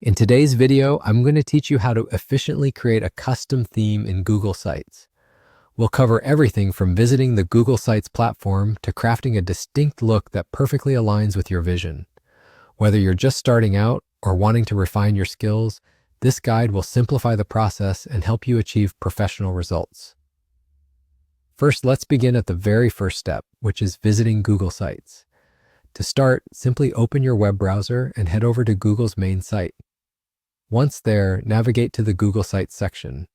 In today's video, I'm going to teach you how to efficiently create a custom theme in Google Sites. We'll cover everything from visiting the Google Sites platform to crafting a distinct look that perfectly aligns with your vision. Whether you're just starting out or wanting to refine your skills, this guide will simplify the process and help you achieve professional results. First, let's begin at the very first step, which is visiting Google Sites. To start, simply open your web browser and head over to Google's main site. Once there, navigate to the Google Sites section.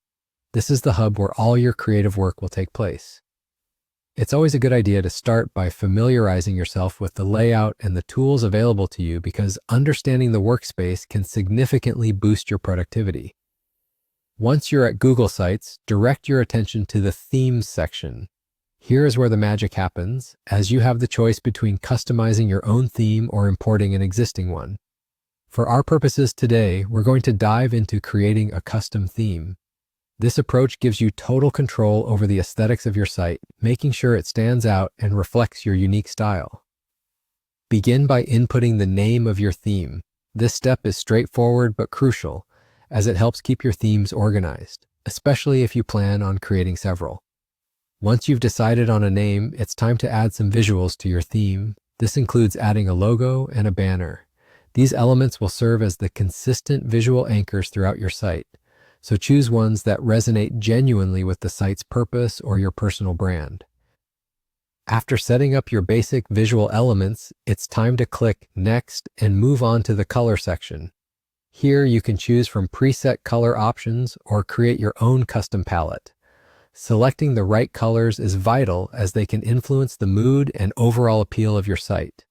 This is the hub where all your creative work will take place. It's always a good idea to start by familiarizing yourself with the layout and the tools available to you because understanding the workspace can significantly boost your productivity. Once you're at Google Sites, direct your attention to the Themes section. Here is where the magic happens, as you have the choice between customizing your own theme or importing an existing one. For our purposes today, we're going to dive into creating a custom theme. This approach gives you total control over the aesthetics of your site, making sure it stands out and reflects your unique style. Begin by inputting the name of your theme. This step is straightforward but crucial, as it helps keep your themes organized, especially if you plan on creating several. Once you've decided on a name, it's time to add some visuals to your theme. This includes adding a logo and a banner. These elements will serve as the consistent visual anchors throughout your site, so choose ones that resonate genuinely with the site's purpose or your personal brand. After setting up your basic visual elements, it's time to click Next and move on to the color section. Here you can choose from preset color options or create your own custom palette. Selecting the right colors is vital as they can influence the mood and overall appeal of your site.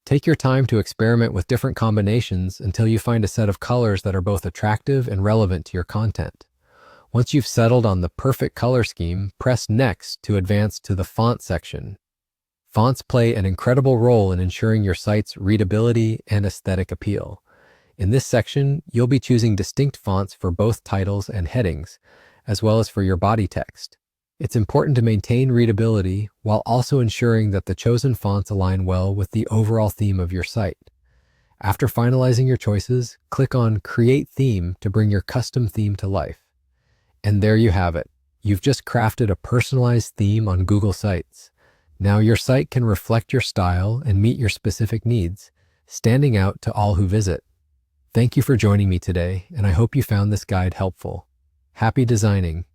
Take your time to experiment with different combinations until you find a set of colors that are both attractive and relevant to your content. Once you've settled on the perfect color scheme, press Next to advance to the Font section. Fonts play an incredible role in ensuring your site's readability and aesthetic appeal. In this section, you'll be choosing distinct fonts for both titles and headings, as well as for your body text. It's important to maintain readability while also ensuring that the chosen fonts align well with the overall theme of your site. After finalizing your choices, click on Create Theme to bring your custom theme to life. And there you have it. You've just crafted a personalized theme on Google Sites. Now your site can reflect your style and meet your specific needs, standing out to all who visit. Thank you for joining me today, and I hope you found this guide helpful. Happy designing!